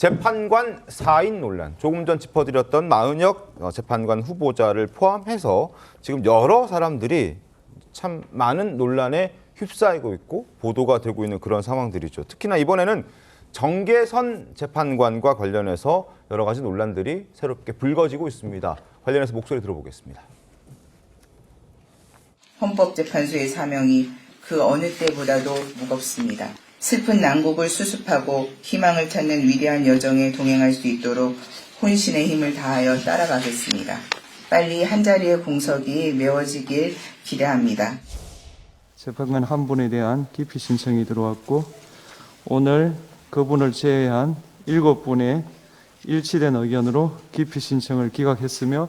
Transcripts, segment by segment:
재판관 4인 논란. 조금 전 짚어드렸던 마은혁 재판관 후보자를 포함해서 지금 여러 사람들이 참 많은 논란에 휩싸이고 있고 보도가 되고 있는 그런 상황들이죠. 특히나 이번에는 정계선 재판관과 관련해서 여러 가지 논란들이 새롭게 불거지고 있습니다. 관련해서 목소리 들어보겠습니다. 헌법재판소의 사명이 그 어느 때보다도 무겁습니다. 슬픈 난국을 수습하고 희망을 찾는 위대한 여정에 동행할 수 있도록 혼신의 힘을 다하여 따라가겠습니다. 빨리 한자리의 공석이 메워지길 기대합니다. 재판관 한 분에 대한 기피 신청이 들어왔고 오늘 그분을 제외한 7분의 일치된 의견으로 기피 신청을 기각했으며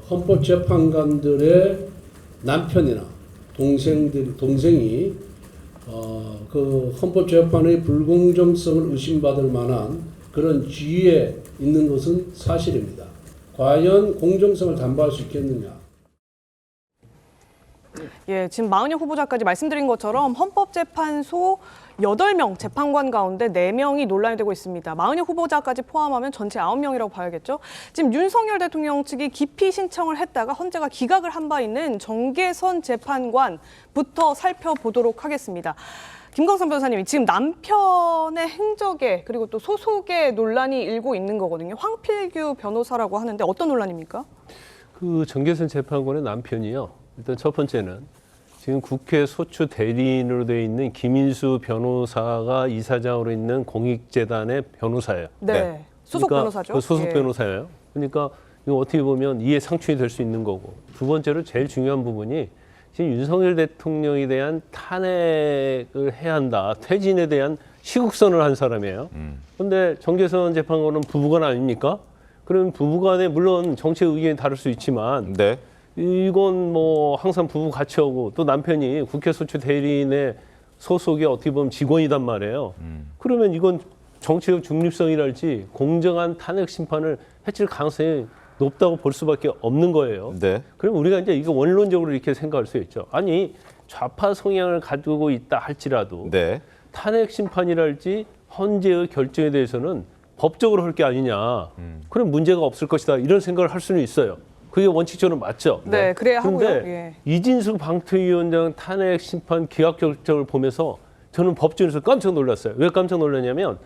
헌법재판관들의 남편이나 동생이 그 헌법재판의 불공정성을 의심받을 만한 그런 지위에 있는 것은 사실입니다. 과연 공정성을 담보할 수 있겠느냐? 예, 지금 마은혁 후보자까지 말씀드린 것처럼 헌법재판소 8명 재판관 가운데 4명이 논란이 되고 있습니다. 마은혁 후보자까지 포함하면 전체 9명이라고 봐야겠죠. 지금 윤석열 대통령 측이 기피 신청을 했다가 헌재가 기각을 한 바 있는 정계선 재판관부터 살펴보도록 하겠습니다. 김광선 변호사님이 지금 남편의 행적에 그리고 또 소속의 논란이 일고 있는 거거든요. 황필규 변호사라고 하는데 어떤 논란입니까? 그 정계선 재판관의 남편이요. 일단 첫 번째는 지금 국회 소추 대리인으로 되어 있는 김인수 변호사가 이사장으로 있는 공익재단의 변호사예요. 네, 소속 그러니까 변호사죠. 그 소속 예. 변호사예요. 그러니까 이거 어떻게 보면 이해 상충이 될 수 있는 거고. 두 번째로 제일 중요한 부분이 지금 윤석열 대통령에 대한 탄핵을 해야 한다. 퇴진에 대한 시국선을 한 사람이에요. 그런데 정계선 재판관은 부부간 아닙니까? 그럼 부부간에 물론 정책 의견이 다를 수 있지만 네. 이건 뭐 항상 부부 같이 하고 또 남편이 국회 소추 대리인의 소속의 어떻게 보면 직원이단 말이에요. 그러면 이건 정치적 중립성이랄지 공정한 탄핵 심판을 해칠 가능성이 높다고 볼 수밖에 없는 거예요. 네. 그럼 우리가 이제 이거 원론적으로 이렇게 생각할 수 있죠. 아니 좌파 성향을 가지고 있다 할지라도 네. 탄핵 심판이랄지 헌재의 결정에 대해서는 법적으로 할 게 아니냐. 그럼 문제가 없을 것이다. 이런 생각을 할 수는 있어요. 그게 원칙적으로 맞죠. 네, 그래야 하고요. 그런데 예. 이진숙 방통위원장 탄핵 심판 기각 결정을 보면서 저는 법정에서 깜짝 놀랐어요. 왜 깜짝 놀랐냐면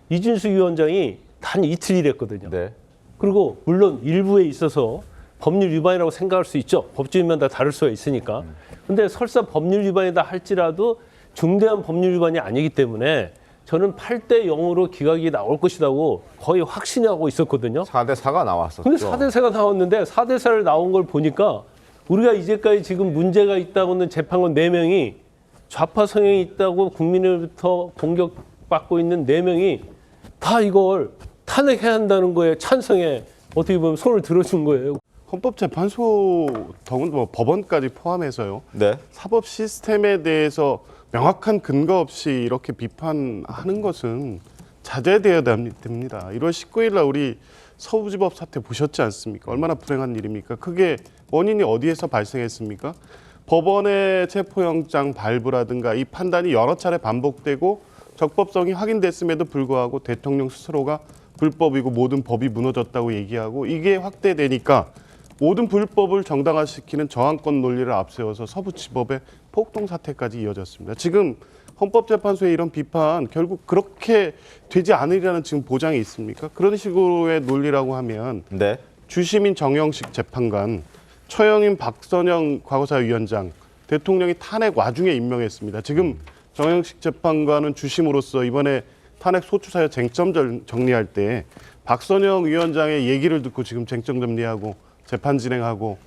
이진숙 위원장이 단 이틀 일했거든요. 네. 그리고 물론 일부에 있어서 법률 위반이라고 생각할 수 있죠. 법조인마다 다를 수가 있으니까. 근데 설사 법률 위반이다 할지라도 중대한 법률 위반이 아니기 때문에 저는 8대 0으로 기각이 나올 것이라고 거의 확신이 하고 있었거든요. 4대 4가 나왔었죠. 근데 4대 4가 나왔는데 4대 4를 나온 걸 보니까 우리가 이제까지 지금 문제가 있다고 하는 재판관 4명이 좌파 성향이 있다고 국민으로부터 공격받고 있는 4명이 다 이걸 탄핵해야 한다는 거에 찬성에 어떻게 보면 손을 들어준 거예요. 헌법재판소 더군 뭐 법원까지 포함해서요. 네. 사법 시스템에 대해서 명확한 근거 없이 이렇게 비판하는 것은 자제되어야 됩니다. 1월 19일 날 우리 서부지법 사태 보셨지 않습니까? 얼마나 불행한 일입니까? 그게 원인이 어디에서 발생했습니까? 법원의 체포영장 발부라든가 이 판단이 여러 차례 반복되고 적법성이 확인됐음에도 불구하고 대통령 스스로가 불법이고 모든 법이 무너졌다고 얘기하고 이게 확대되니까 모든 불법을 정당화시키는 저항권 논리를 앞세워서 서부지법의 폭동 사태까지 이어졌습니다. 지금 헌법재판소의 이런 비판 결국 그렇게 되지 않으리라는 지금 보장이 있습니까? 그런 식으로의 논리라고 하면 네. 주심인 정영식 재판관, 처형인 박선영 과거사위원장, 대통령이 탄핵 와중에 임명했습니다. 지금 정영식 재판관은 주심으로서 이번에 탄핵 소추 사유 쟁점 정리할 때 박선영 위원장의 얘기를 듣고 지금 쟁점 정리하고 재판 진행하고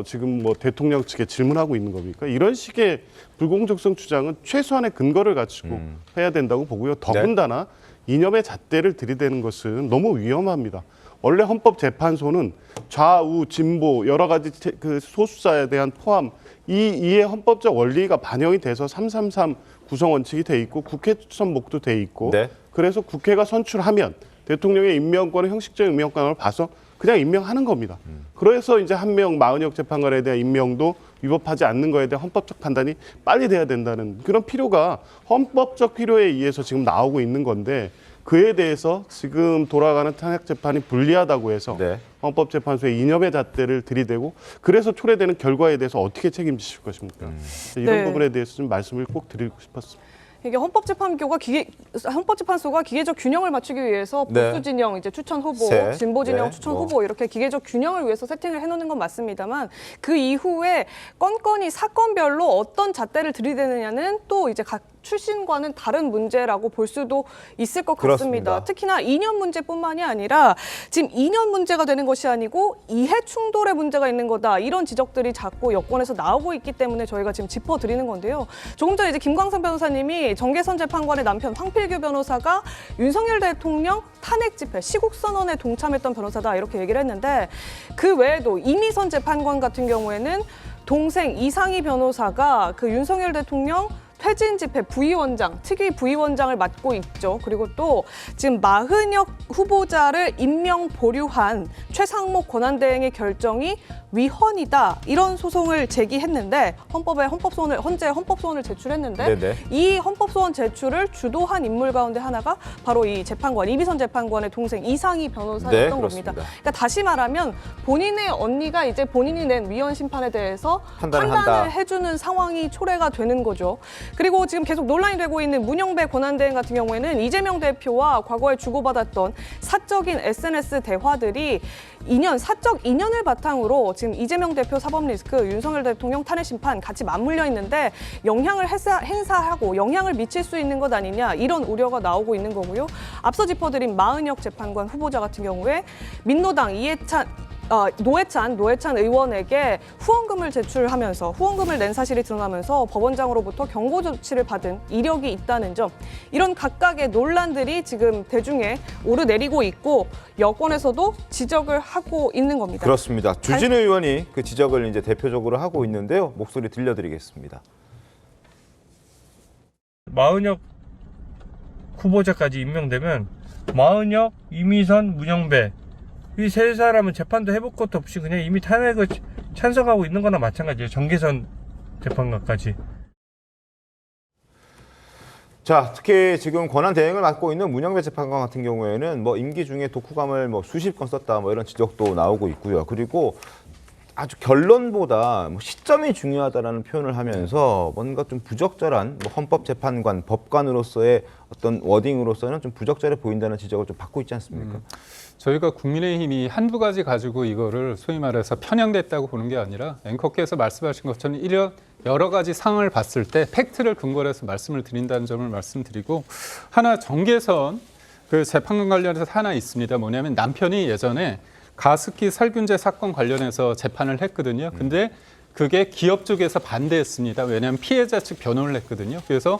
지금 뭐 대통령 측에 질문하고 있는 겁니까? 이런 식의 불공정성 주장은 최소한의 근거를 갖추고 해야 된다고 보고요. 더군다나 이념의 잣대를 들이대는 것은 너무 위험합니다. 원래 헌법재판소는 좌우 진보 여러 가지 그 소수자에 대한 포함 이의 헌법적 원리가 반영이 돼서 333 구성 원칙이 돼 있고 국회 추천목도 돼 있고 네. 그래서 국회가 선출하면 대통령의 임명권을 형식적 임명권으로 봐서 그냥 임명하는 겁니다. 그래서 이제 한 명 마은혁 재판관에 대한 임명도 위법하지 않는 거에 대한 헌법적 판단이 빨리 돼야 된다는 그런 필요가 헌법적 필요에 의해서 지금 나오고 있는 건데 그에 대해서 지금 돌아가는 탄핵 재판이 불리하다고 해서 네. 헌법재판소의 이념의 잣대를 들이대고 그래서 초래되는 결과에 대해서 어떻게 책임지실 것입니까? 이런 네. 부분에 대해서 좀 말씀을 꼭 드리고 싶었습니다. 이게 헌법재판소가 기계적 균형을 맞추기 위해서 네. 보수 진영 이제 추천 후보, 세. 진보 진영 네. 추천 뭐. 후보 이렇게 기계적 균형을 위해서 세팅을 해놓는 건 맞습니다만 그 이후에 건건이 사건별로 어떤 잣대를 들이대느냐는 또 이제 각 출신과는 다른 문제라고 볼 수도 있을 것 같습니다. 그렇습니다. 특히나 이념 문제뿐만이 아니라 지금 이념 문제가 되는 것이 아니고 이해 충돌의 문제가 있는 거다. 이런 지적들이 자꾸 여권에서 나오고 있기 때문에 저희가 지금 짚어드리는 건데요. 조금 전에 이제 김광선 변호사님이 정계선 재판관의 남편 황필규 변호사가 윤석열 대통령 탄핵 집회 시국선언에 동참했던 변호사다 이렇게 얘기를 했는데 그 외에도 이미선 재판관 같은 경우에는 동생 이상희 변호사가 그 윤석열 대통령 퇴진 집회 부위원장, 특위 부위원장을 맡고 있죠. 그리고 또 지금 마흔혁 후보자를 임명 보류한 최상목 권한대행의 결정이 위헌이다. 이런 소송을 제기했는데 헌재 헌법소원을 제출했는데 네네. 이 헌법소원 제출을 주도한 인물 가운데 하나가 바로 이 재판관, 이미선 재판관의 동생 이상희 변호사였던 네, 겁니다. 그렇습니다. 그러니까 다시 말하면 본인의 언니가 이제 본인이 낸 위헌 심판에 대해서 판단을 판단을 한다. 해주는 상황이 초래가 되는 거죠. 그리고 지금 계속 논란이 되고 있는 문영배 권한대행 같은 경우에는 이재명 대표와 과거에 주고받았던 사적인 SNS 대화들이 사적 인연을 바탕으로 지금 이재명 대표 사법 리스크, 윤석열 대통령 탄핵 심판 같이 맞물려 있는데 영향을 행사하고 영향을 미칠 수 있는 것 아니냐 이런 우려가 나오고 있는 거고요. 앞서 짚어드린 마흔혁 재판관 후보자 같은 경우에 민노당 노회찬 의원에게 후원금을 제출하면서 후원금을 낸 사실이 드러나면서 법원장으로부터 경고 조치를 받은 이력이 있다는 점, 이런 각각의 논란들이 지금 대중에 오르내리고 있고 여권에서도 지적을 하고 있는 겁니다. 그렇습니다. 주진우 의원이 그 지적을 이제 대표적으로 하고 있는데요. 목소리 들려드리겠습니다. 마흔혁 후보자까지 임명되면 마흔혁, 이미선, 문영배 이 세 사람은 재판도 해볼 것도 없이 그냥 이미 탄핵을 찬성하고 있는 거나 마찬가지예요. 정계선 재판관까지. 자, 특히 지금 권한 대행을 맡고 있는 문영배 재판관 같은 경우에는 뭐 임기 중에 독후감을 뭐 수십 건 썼다 뭐 이런 지적도 나오고 있고요. 그리고 아주 결론보다 뭐 시점이 중요하다라는 표현을 하면서 뭔가 좀 부적절한 뭐 헌법재판관, 법관으로서의 어떤 워딩으로서는 좀 부적절해 보인다는 지적을 좀 받고 있지 않습니까? 저희가 국민의힘이 한두 가지 가지고 이거를 소위 말해서 편향됐다고 보는 게 아니라 앵커께서 말씀하신 것처럼 이런 여러 가지 상황을 봤을 때 팩트를 근거로 해서 말씀을 드린다는 점을 말씀드리고, 하나 정계선 그 재판관 관련해서 하나 있습니다. 뭐냐면 남편이 예전에 가습기 살균제 사건 관련해서 재판을 했거든요. 근데 그게 기업 쪽에서 반대했습니다. 왜냐하면 피해자 측 변호를 했거든요. 그래서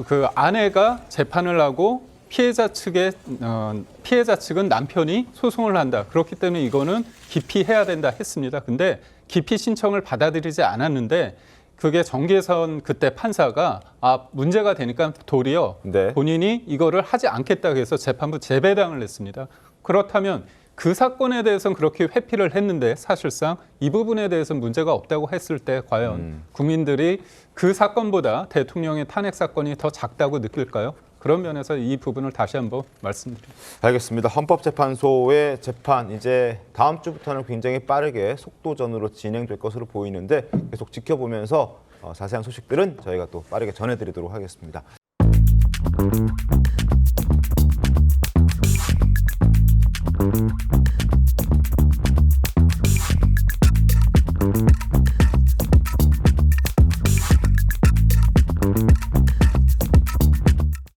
그 아내가 재판을 하고 피해자 측은 남편이 소송을 한다. 그렇기 때문에 이거는 기피해야 된다 했습니다. 근데 기피 신청을 받아들이지 않았는데 그게 정계선 그때 판사가 문제가 되니까 도리어 네. 본인이 이거를 하지 않겠다고 해서 재판부 재배당을 했습니다. 그렇다면 그 사건에 대해서는 그렇게 회피를 했는데 사실상 이 부분에 대해서는 문제가 없다고 했을 때 과연 국민들이 그 사건보다 대통령의 탄핵 사건이 더 작다고 느낄까요? 그런 면에서 이 부분을 다시 한번 말씀드립니다. 알겠습니다. 헌법재판소의 재판 이제 다음 주부터는 굉장히 빠르게 속도전으로 진행될 것으로 보이는데 계속 지켜보면서 자세한 소식들은 저희가 또 빠르게 전해드리도록 하겠습니다.